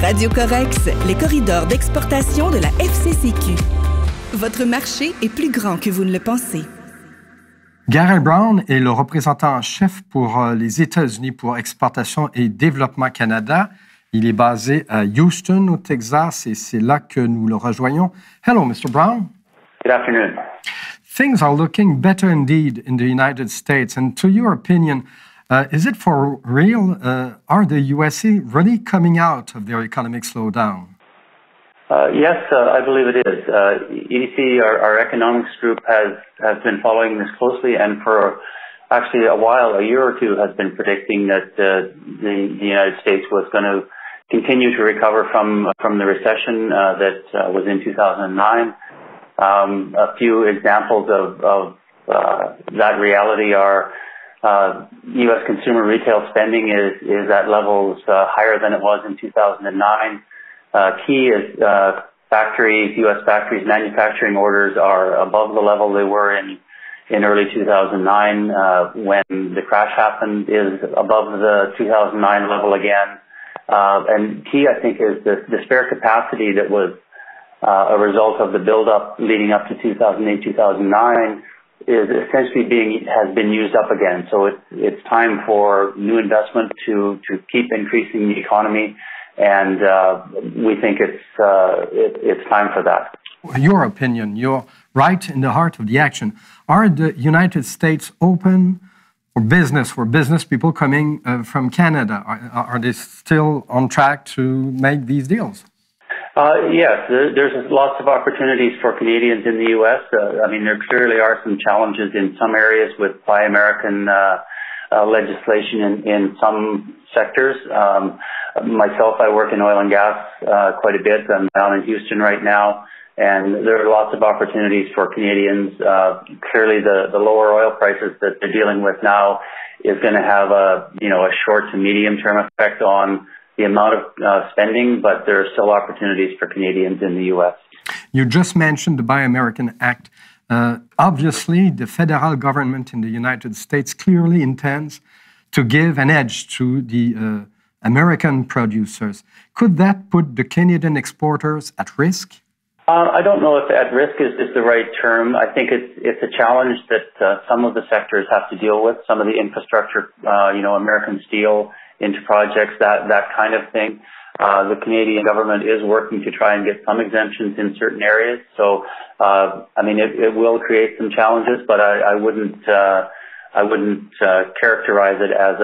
Radio COREX, les corridors d'exportation de la FCCQ. Votre marché est plus grand que vous ne le pensez. Gary Brown est le représentant en chef pour les États-Unis pour Exportation et Développement Canada. Il est basé à Houston, au Texas, et c'est là que nous le rejoignons. Hello, Mr. Brown. Good afternoon. Things are looking better indeed in the United States. And to your opinion, is it for real? Are the USA really coming out of their economic slowdown? Yes, I believe it is. EDC, our economics group, has been following this closely, and for actually a while, a year or two, has been predicting that the United States was going to continue to recover from the recession that was in 2009. A few examples of that reality are U.S. consumer retail spending is at levels higher than it was in 2009. Key is U.S. factories manufacturing orders are above the level they were in early 2009 when the crash happened, is above the 2009 level again. And key, I think, is the spare capacity that was a result of the buildup leading up to 2008, 2009 is essentially has been used up again. So it's time for new investment to keep increasing the economy. And we think it's time for that. Your opinion, you're right in the heart of the action. Are the United States open for business people coming from Canada? Are they still on track to make these deals? Yes, there's lots of opportunities for Canadians in the U.S. I mean, there clearly are some challenges in some areas with Buy American legislation in some sectors. Myself, I work in oil and gas quite a bit. I'm down in Houston right now, and there are lots of opportunities for Canadians. Clearly, the lower oil prices that they're dealing with now is going to have a short to medium term effect on the amount of spending, but there are still opportunities for Canadians in the U.S. You just mentioned the Buy American Act. Obviously, the federal government in the United States clearly intends to give an edge to the American producers. Could that put the Canadian exporters at risk? I don't know if at risk is the right term. I think it's a challenge that some of the sectors have to deal with, some of the infrastructure, American steel into projects, that kind of thing. The Canadian government is working to try and get some exemptions in certain areas. So, I mean, it will create some challenges, but I wouldn't characterize it as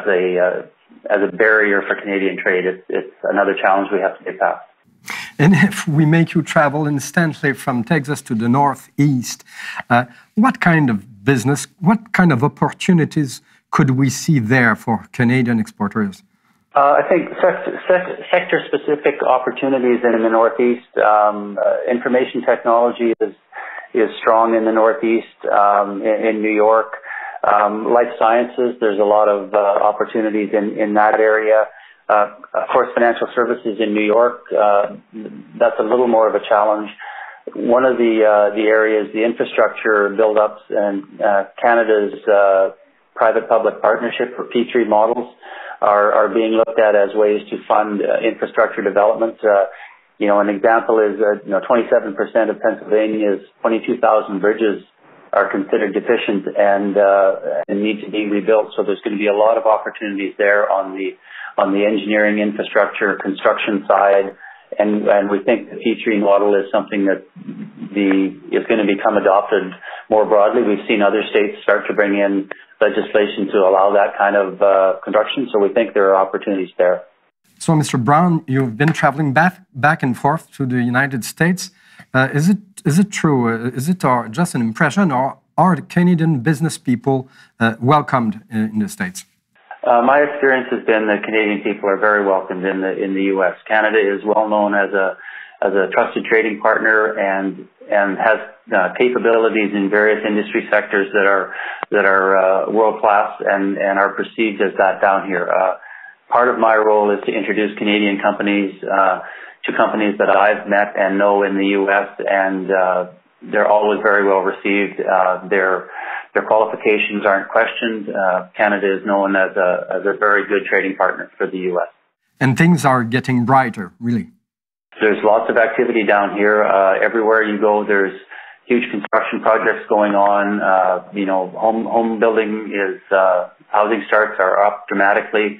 a barrier for Canadian trade. It's another challenge we have to get past. And if we make you travel instantly from Texas to the Northeast, what kind of business, what kind of opportunities could we see there for Canadian exporters? I think sector-specific opportunities in the Northeast. Information technology is strong in the Northeast, in New York. Life sciences, there's a lot of opportunities in that area. Of course, financial services in New York, that's a little more of a challenge. One of the areas, the infrastructure build-ups and Canada's private-public partnership for P3 models are being looked at as ways to fund infrastructure development. An example is 27% of Pennsylvania's 22,000 bridges are considered deficient and need to be rebuilt. So there's going to be a lot of opportunities there on the engineering infrastructure construction side, and we think the P3 model is something that is going to become adopted more broadly. We've seen other states start to bring in legislation to allow that kind of construction, so we think there are opportunities there. So, Mr. Brown, you've been traveling back and forth to the United States. Is it true? Is it just an impression, or are the Canadian business people welcomed in the States? My experience has been that Canadian people are very welcomed in the U.S. Canada is well known as a trusted trading partner and has capabilities in various industry sectors that are world class and are perceived as that down here. Part of my role is to introduce Canadian companies to companies that I've met and know in the U.S. and they're always very well received. Their qualifications aren't questioned. Canada is known as a very good trading partner for the U.S. And things are getting brighter, really. There's lots of activity down here. Everywhere you go, there's huge construction projects going on. Home building is, housing starts are up dramatically,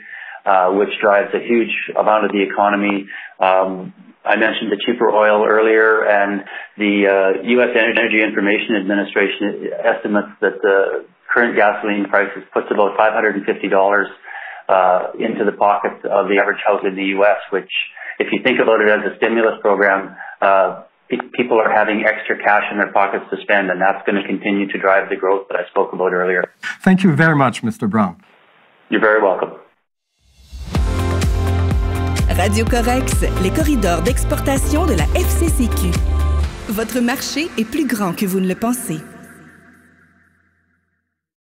which drives a huge amount of the economy. I mentioned the cheaper oil earlier, and the U.S. Energy Information Administration estimates that the current gasoline prices puts about $550 into the pockets of the average house in the U.S., which, if you think about it as a stimulus program, people are having extra cash in their pockets to spend, and that's going to continue to drive the growth that I spoke about earlier. Thank you very much, Mr. Brown. You're very welcome. Radio COREX, les corridors d'exportation de la FCCQ. Votre marché est plus grand que vous ne le pensez.